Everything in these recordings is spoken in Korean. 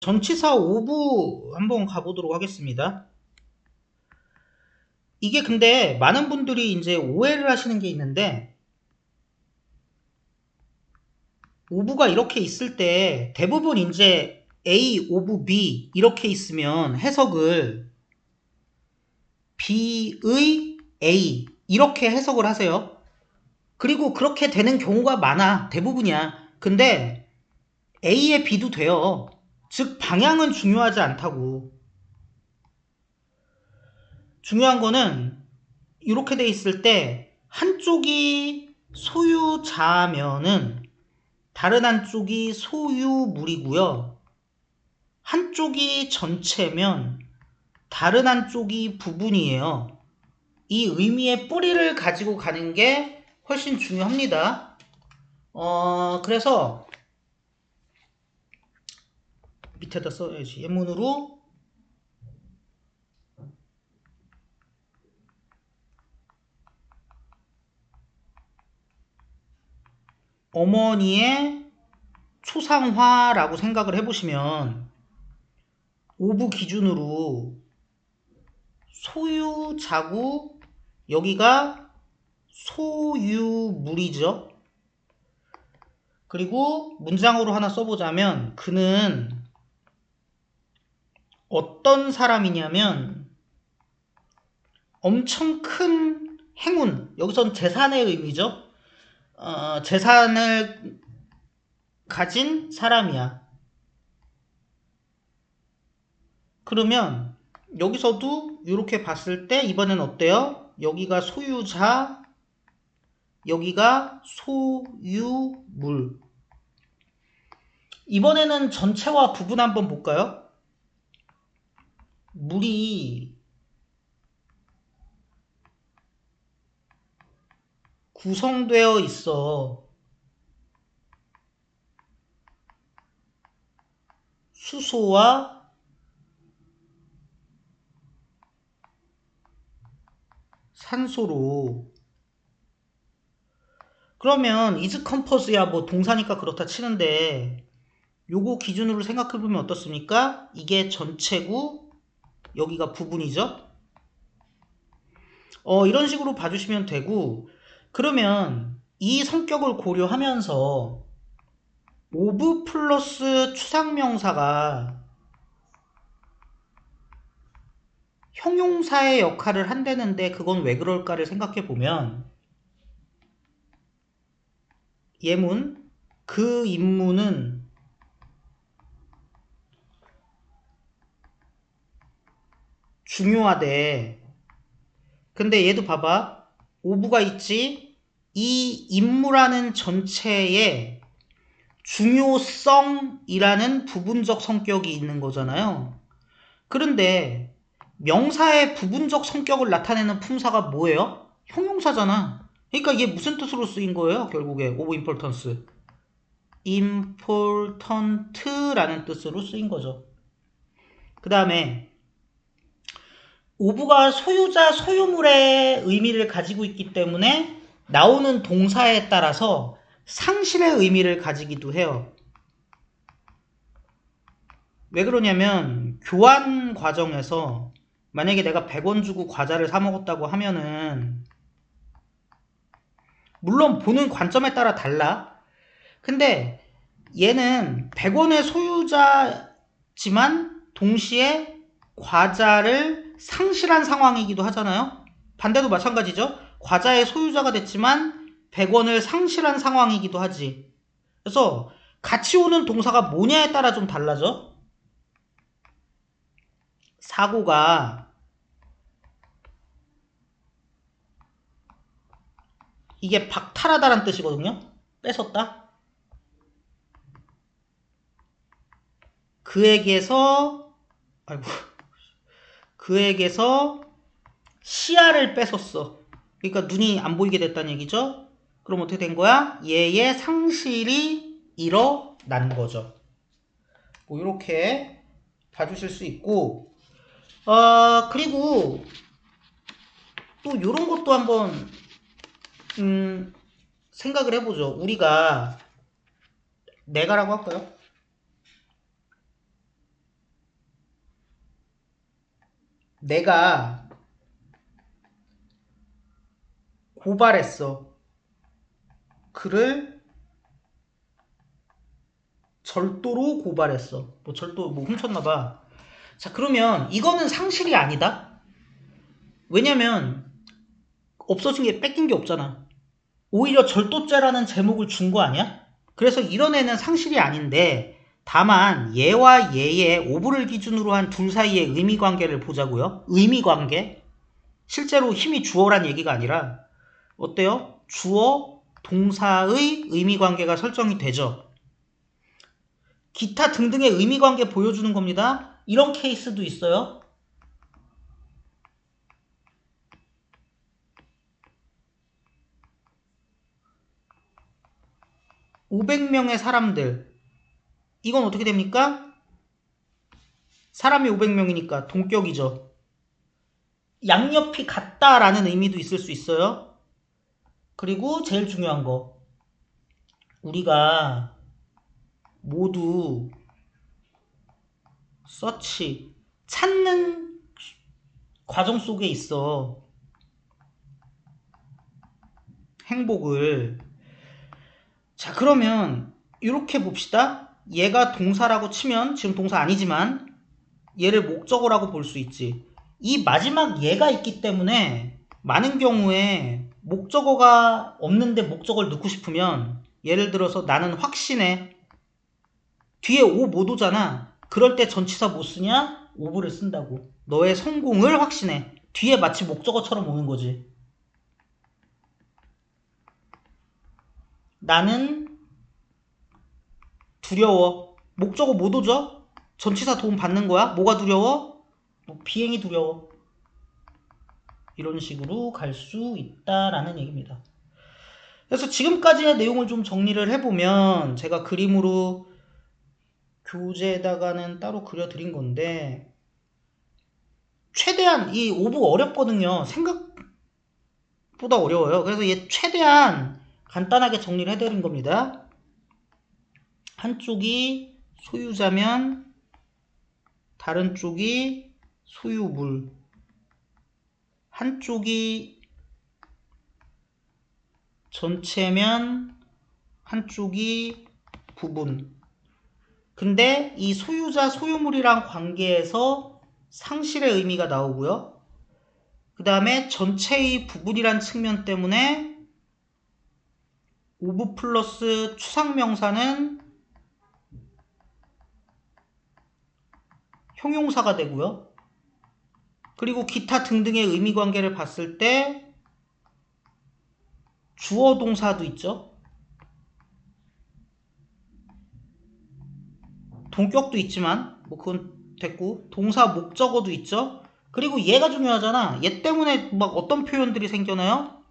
전치사 5부 한번 가보도록 하겠습니다. 이게 근데 많은 분들이 이제 오해를 하시는 게 있는데, 5부가 이렇게 있을 때 대부분 이제 A, 5부 B 이렇게 있으면 해석을 B의 A 이렇게 해석을 하세요. 그리고 그렇게 되는 경우가 많아. 대부분이야. 근데 A에 B도 돼요. 즉 방향은 중요하지 않다고. 중요한 거는 이렇게 돼 있을 때 한쪽이 소유자면은 다른 한쪽이 소유물이고요. 한쪽이 전체면 다른 한쪽이 부분이에요. 이 의미의 뿌리를 가지고 가는 게 훨씬 중요합니다. 그래서 밑에다 써야지. 예문으로 어머니의 초상화라고 생각을 해보시면 5부 기준으로 소유자고 여기가 소유물이죠. 그리고 문장으로 하나 써보자면 그는 어떤 사람이냐면 엄청 큰 행운, 여기선 재산의 의미죠. 재산을 가진 사람이야. 그러면 여기서도 이렇게 봤을 때 이번엔 어때요? 여기가 소유자, 여기가 소유물. 이번에는 전체와 부분 한번 볼까요? 물이 구성되어 있어. 수소와 산소로. 그러면 is compose야 뭐 동사니까 그렇다 치는데 요거 기준으로 생각해보면 어떻습니까? 이게 전체고 여기가 부분이죠. 이런 식으로 봐주시면 되고, 그러면 이 성격을 고려하면서 of 플러스 추상명사가 형용사의 역할을 한다는데 그건 왜 그럴까를 생각해보면 예문, 그 임무는 중요하대. 근데 얘도 봐봐. of가 있지? 이 임무라는 전체에 중요성이라는 부분적 성격이 있는 거잖아요. 그런데 명사의 부분적 성격을 나타내는 품사가 뭐예요? 형용사잖아. 그러니까 이게 무슨 뜻으로 쓰인 거예요? 결국에 of importance. important라는 뜻으로 쓰인 거죠. 그 다음에 of가 소유자, 소유물의 의미를 가지고 있기 때문에 나오는 동사에 따라서 상실의 의미를 가지기도 해요. 왜 그러냐면 교환 과정에서 만약에 내가 100원 주고 과자를 사 먹었다고 하면은 물론 보는 관점에 따라 달라. 근데 얘는 100원의 소유자지만 동시에 과자를 상실한 상황이기도 하잖아요. 반대도 마찬가지죠. 과자의 소유자가 됐지만 100원을 상실한 상황이기도 하지. 그래서 같이 오는 동사가 뭐냐에 따라 좀 달라져. 사고가 이게 박탈하다란 뜻이거든요. 뺏었다. 그에게서 아이고 그에게서 시야를 뺏었어. 그러니까 눈이 안 보이게 됐다는 얘기죠. 그럼 어떻게 된 거야? 얘의 상실이 일어난 거죠. 뭐 이렇게 봐주실 수 있고, 그리고 또 이런 것도 한번 생각을 해보죠. 우리가 내가라고 할까요? 내가 고발했어. 그를 절도로 고발했어. 뭐 절도 뭐 훔쳤나봐. 자, 그러면 이거는 상실이 아니다. 왜냐면 없어진 게 뺏긴 게 없잖아. 오히려 절도죄라는 제목을 준 거 아니야? 그래서 이런 애는 상실이 아닌데, 다만 얘와 얘의 오브를 기준으로 한 둘 사이의 의미관계를 보자고요. 의미관계. 실제로 힘이 주어란 얘기가 아니라 어때요? 주어, 동사의 의미관계가 설정이 되죠. 기타 등등의 의미관계 보여주는 겁니다. 이런 케이스도 있어요. 500명의 사람들. 이건 어떻게 됩니까? 사람이 500명이니까 동격이죠. 양옆이 같다라는 의미도 있을 수 있어요. 그리고 제일 중요한 거. 우리가 모두 서치, 찾는 과정 속에 있어. 행복을. 자, 그러면 이렇게 봅시다. 얘가 동사라고 치면 지금 동사 아니지만 얘를 목적어라고 볼 수 있지. 이 마지막 얘가 있기 때문에 많은 경우에 목적어가 없는데 목적어를 넣고 싶으면 예를 들어서 나는 확신해. 뒤에 오 못 오잖아. 그럴 때 전치사 못 쓰냐? 오브를 쓴다고. 너의 성공을 확신해. 뒤에 마치 목적어처럼 오는 거지. 나는 두려워. 목적어 못 오죠? 전치사 도움 받는 거야? 뭐가 두려워? 뭐 비행이 두려워. 이런 식으로 갈 수 있다라는 얘기입니다. 그래서 지금까지의 내용을 좀 정리를 해보면 제가 그림으로 교재에다가는 따로 그려드린 건데 최대한 이 오브 어렵거든요. 생각보다 어려워요. 그래서 얘 최대한 간단하게 정리를 해드린 겁니다. 한쪽이 소유자면 다른 쪽이 소유물. 한쪽이 전체면 한쪽이 부분. 근데 이 소유자 소유물이랑 관계에서 상실의 의미가 나오고요. 그 다음에 전체의 부분이란 측면 때문에 오브 플러스 추상명사는 형용사가 되고요. 그리고 기타 등등의 의미관계를 봤을 때 주어 동사도 있죠. 동격도 있지만 뭐 그건 됐고 동사 목적어도 있죠. 그리고 얘가 중요하잖아. 얘 때문에 막 어떤 표현들이 생겨나요?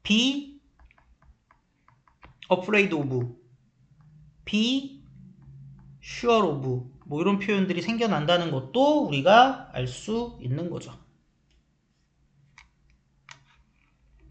be afraid of, be sure of 뭐 이런 표현들이 생겨난다는 것도 우리가 알 수 있는 거죠.